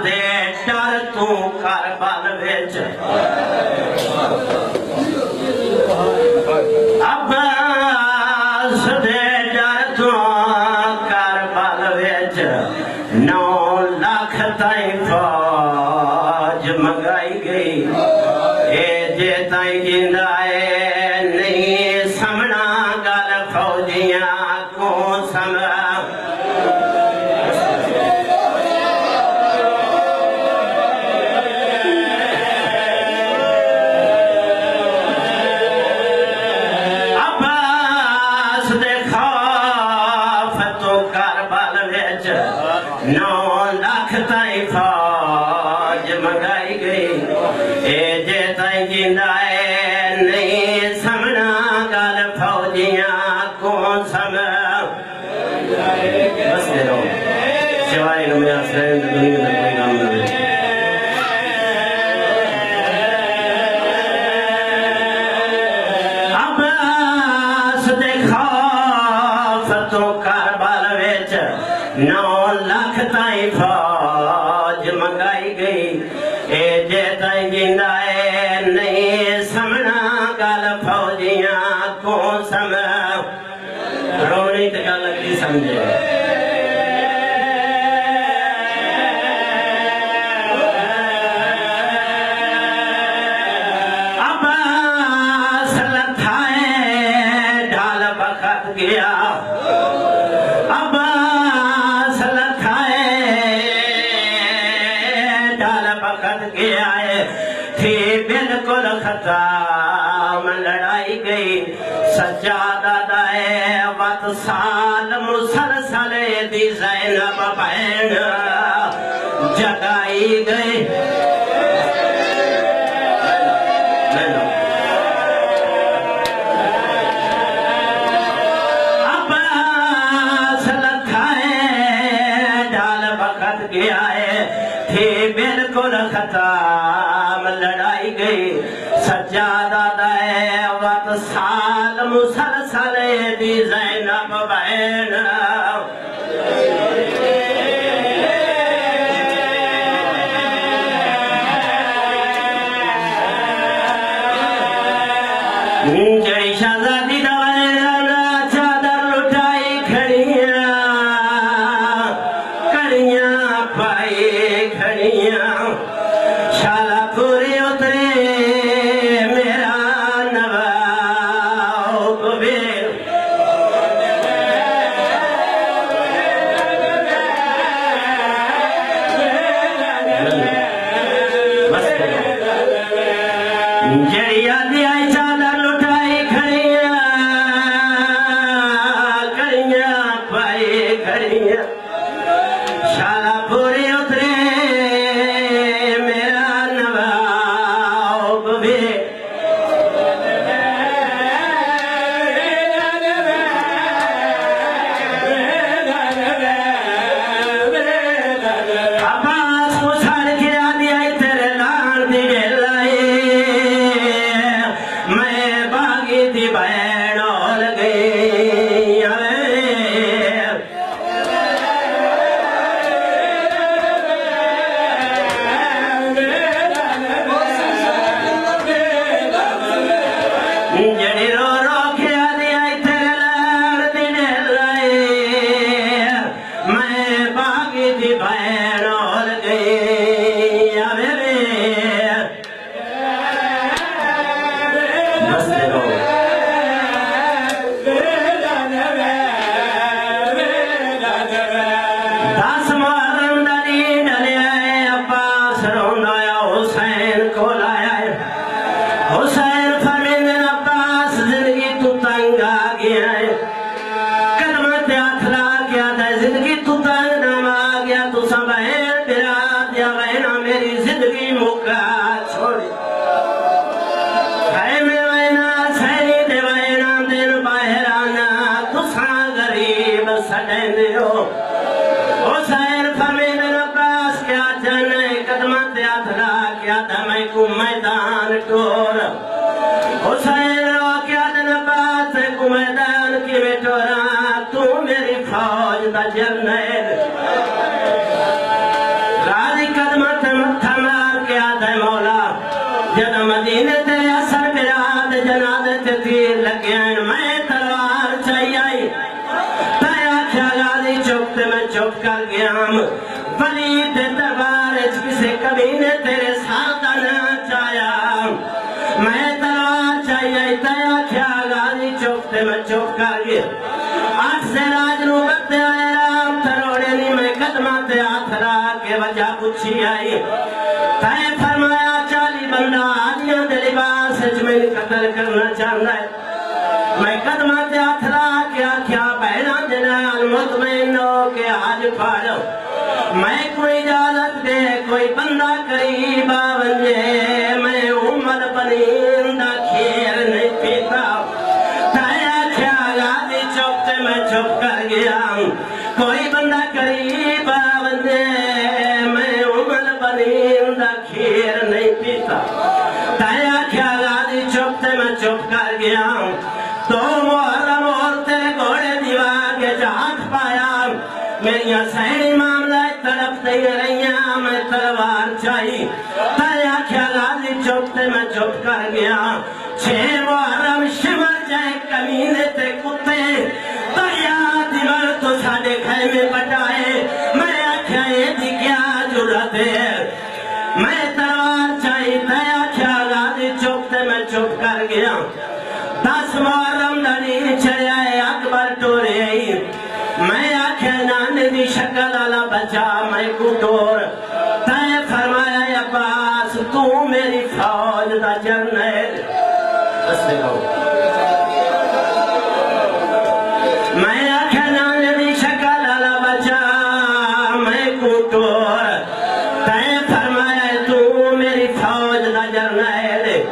دے ڈر تو کربل وچ عباس دے ڈر تو کربل وچ 9 لاکھ تائیں فوج منگائی گئی اے جے تائیں جندائے نہیں سمنا گل فوجیاں کو سمرا عباس دے خوف تو کربل وچ 9 لاکھ تائیں فوج منگائی گئی اے جے تائیں جندائے نہیں سمنا گل فوجیاں کو سمرا بس دے رہو سوائے نمیں آسرین دنیا میں کوئی کام نہ دے عباس دے خوف تو کربل وچ 9 لاکھ تائیں فوج منگائی گئی اے جے تائیں جندائے نہیں سمنا گل فوجیاں کو سمرا رونی تے گل کی سمجھے عباس لتھائے ڈھال بخت گیا عباس لتھائے ڈھال بخت گیا تھی بالکل ختم لڑائی گئی سجادہ دائے وقت سال مسلسل دی زینب بہن جگائی گئی عباس لتھائے ڈھال بخت گیا تھی بالکل ختم لڑائی گئی سجادہ دائے وقت سال مسلسل دی زینب بہن جڑی شہزادی دا ویرانہ چادر لٹائی کھڑیاں پائی کھڑیاں شالا پوری اترے میرا نواب بیر جڑی آدھی آئی چادر لٹائی کھڑیاں پائی کھڑیاں شالا پوری اترے میرا نواب بیر عباس کو چھاڑ کے آدھی آئی تیرے لان دی ڈیل آئی میں باغی دی بہن ہول گئی جڑی رو رو کے آدھی آئی تیرے لان دی ڈیل آئی میں باغی دی بہن ہول گئی بس دے رو دس محرم ڈلی ڈلے آئے عباس روندہ یا حسین کو لایا حسین فرمیندے عباس زندگی تو تنگ آ گیا ہے قدمت ہاتھ لا کیا تھا زندگی تو تنگ نام آ گیا تو سبہین برات یا غینا میری زندگی مکہ چھوڑی خیمے وینا سہی دے وینا دن باہرانا تو سا غریب سڑیں دیو حسین فرمیندے عباس کیا جانے قدمت ہاتھ لا کیا تھا میں کو میدان ٹور حسین رو کیا دن عباس کو میدان کی میں ٹورا تو میری فوج دا جرنیل جد مدینے تیرے اثر براد جنازے تے تیر لگیاں میں تلوار چاہی آئی تایا کیا غازی چپ تے میں چپ کر گیا ولی تے دربار کسے کمینے تیرے ساتھ نہ چاہیا میں تلوار چاہی آئی تایا کیا غازی چپ تے میں چپ کر گیا آٹھ سے راج نو بتے آئے رام تروڑے نہیں میں قدمہ تے ہاتھ رہا کے وجہ پوچھی آئی تائے فرمایا 40 بندہ آدیاں دے لباس میں قتل کرنا چاہتا ہے میں قدمہ تے ہاتھ رہا کیا کیا بہنا جنال مطمئن ہو کے آج پھاڑو میں کوئی اجازت دے کوئی بندہ قریب آونجے میں امت پنیندہ کھیر نہیں پیتا تایا کیا غازی چپ تے میں چپ کر گیا کوئی بندہ قریب آونجے میں امت پنیندہ کھیر نہیں پیتا تایا کیا غازی چپ تے میں چپ کر گیا تو محرم اور تیرے گھوڑے دیوار کے جہاں پایا میری سہنی معاملہ طرف دے رہیاں میں تلوار چاہی تایا کیا غازی چپ تے میں چپ کر گیا 6 محرم شمر جائے کمینے تے کتے تایا دیوار تو ساڑے خیمے بٹائے میں آکھیا یہ دی کیا جرات ہے میں تلوار چاہی تایا کیا غازی چپ تے میں چپ کر گیا 10 محرم دنی چڑھائے اکبر ٹورے آئی میں آکھے نانے دی شکل والا بچہ میں کو ٹور تائے فرمایا عباس تو میری فوج دا جرنیل بس دیکھو میں آکھے نانے دی شکل والا بچہ میں کو ٹور تائے فرمایا تو میری فوج دا جرنیل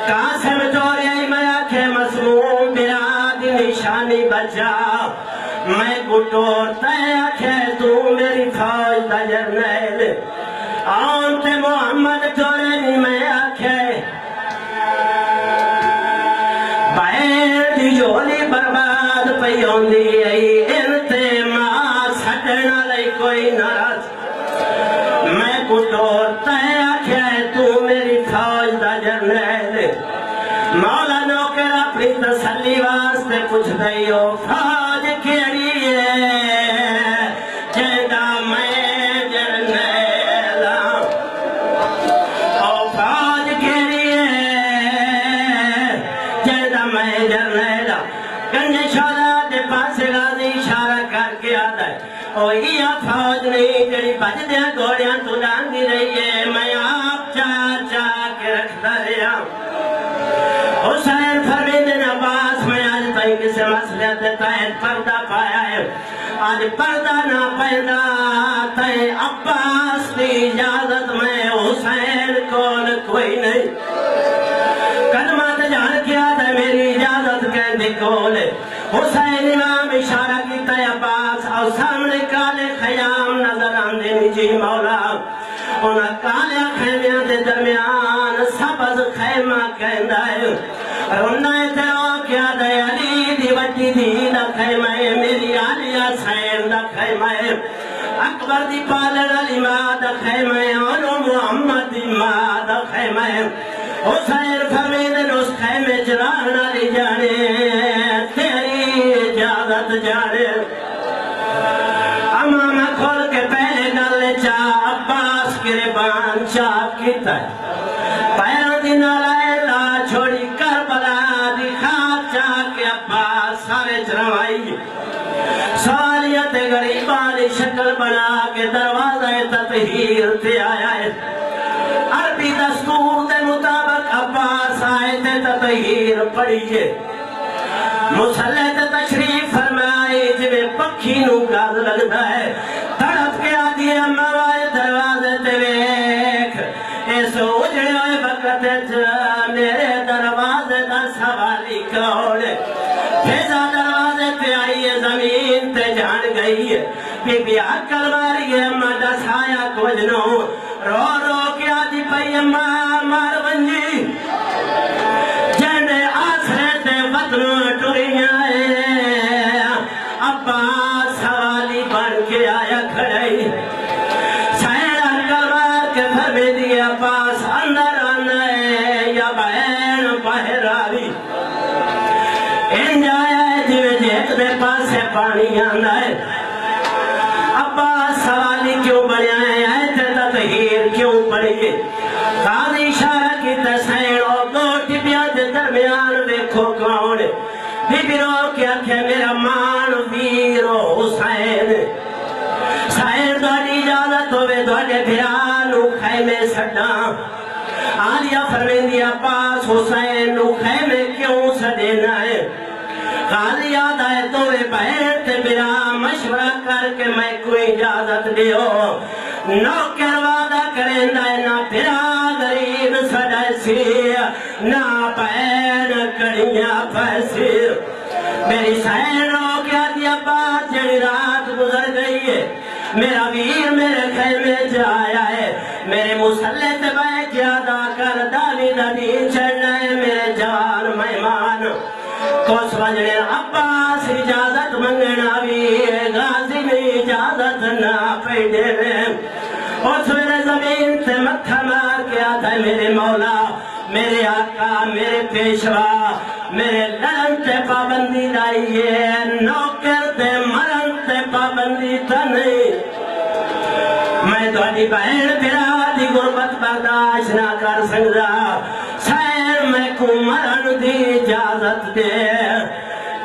قاسم ٹورے آئی میں آکھے مسموم براد نشانی بچہ میں گھٹور تے آکھے تو میری فوج دا جرنیل آنتے محمد ٹورے نہیں میں آکھے بائیں دی جولی برباد پئی ہوندی ای انتے ماں سٹنا لئی کوئی ناراض میں گھٹور تے آکھے تو میری فوج دا جرنیل مولا نوکر اپنی تسلی واسطے پوچھ دئیو فوج کیڑی ہے جیدہ میں جرنیل او فوج کیڑی ہے جیدہ میں جرنیل کنجے شہدہ دے پاس غازی اشارہ کر کے آدھا ہے او یہ فوج نہیں جڑی بج دیا گھوڑیاں تو ڈانگی رہی ہے میں آپ چاہ چاہ کے رکھتا رہا حسین فرمید عباس میں آج تائی کسے مسئلہ دیتا ہے پردہ پایا ہے آج پردہ نہ پیدا تائی عباس کی اجازت میں حسین کون کوئی نہیں قدمات جان کیا تھا میری اجازت کہنے کولے حسین امام اشارہ کی تائی عباس اور سامنے کالے خیام نظر آندے نجی مولا انہاں کالے خیمیاں دے درمیان سبز خیمہ کہندہ ہے انہاں اتراؤ کیا دے علی دی وڈی دی دا خیمہ ہے میری آلیہ سین دا خیمہ ہے اکبر دی پالن علی ماں دا خیمہ ہے انہوں محمد دی ماں دا خیمہ ہے حسین فرمیدن اس خیمے چراہنا لی جانے تیری اجازت جانے امامہ کھول کے پہلے گلے چاہ عباس گریبان چاپ کیتا ہے پیروں دی نالائے لا چھوڑی کربلا دی خواب چاہ کے عباس سارے چروائی سوالیت غریبانی شکل بنا کے دروازہ تطہیر تے آیا ہے عربی دستور دے مطابق عباس آئے تے تطہیر پڑھیے مسلح تے تشریف فرمائی جوے پکھی نو گاز لگتا ہے تڑپ کے آدھی اموائے دروازے تے ویکھ اس اجڑے ہوئے وقت میرے دروازے دا سوالی کوڑے پھیزا دروازے تے آئیے زمین تے جان گئی ہے بی بی عقل ماری ہے مدہ سایا کجنو رو رو کے آدھی پئی اماں مار بنجی جنے آسرے تے وطن ٹوریاں عباس حوالی بن کے آیا کھڑائی سائرہ کلوار کے فرمی دی عباس اندر آنا ہے ہے راوی انجایا ہے جویں جیت دے پاسے پانی آندا ہے عباس سوالی کیوں بڑھیا ہے ایتھے تطہیر کیوں پڑھیے قاضی اشارہ کی تسین اور دو ٹبیاں دے درمیان دیکھو کون بی بی رو کیا کہ میرا مان ویرو حسین سائر دوڑی اجازت ہوئے دوڑے بھرانو خیمے سڈا آلیہ فرمیندی عباس حسین نو خیمے کیوں سڈینا ہے قاضی یاد آئے دوے بہن تے میرا مشورہ کر کے میں کوئی اجازت دیو نوکر وعدہ کریں دائے نہ پھرا غریب سڑے سی نہ بہن کڑیاں پھیسی میری سہن رو کیا دیا بات جڑی رات گزر گئی ہے میرا ویر میرے خیمے جایا ہے میرے مسلح تے بیٹھ ادا کر دالی دادی چڑھنا ہے میرے جوان مہمان کو سمجھنے عباس اجازت منگنا بھی غازی میں اجازت نہ پیڑے اس میرے زمین سے متھا مار کے آتا ہے میرے مولا میرے آقا میرے پیشوا میرے لڑن تے پابندی دائیے نوکر تے مرن تے پابندی تا نہیں میں دوڑی بہن پھرا دی غربت برداشت نہ کر سکتا سیر میں کو مرن دی اجازت دے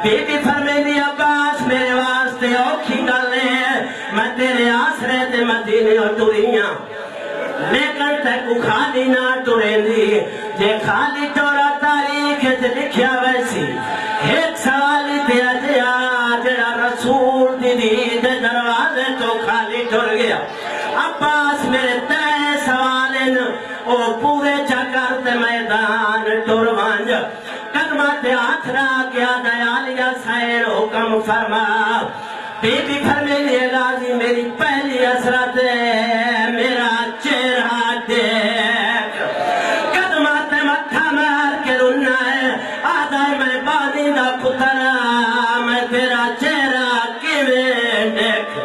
بی بی فرمے دی عباس میرے واسطے اوکھی گل ہے میں تیرے آسرے تے مدینے اور ٹوریاں لیکن تے کو خالی نہ ٹوریں دی جے خالی ٹورا تاریخ تے لکھیا ویسی ایک سوالی تیرا جیا جڑا رسول دی دے دروازے تو خالی ٹور گیا عباس میرے تے سوالن او پورے چکر تے میدان ٹور وانج قدمت ہاتھ را کیا دیالیا سائر حکم فرما بی بی فرمے لیے غازی میری پہلی حسرت ہے میرا چہرہ دیکھ قدمت متھا مار کے رونا ہے آدھا میں بانی دا پترا میں تیرا چہرہ کیویں دیکھ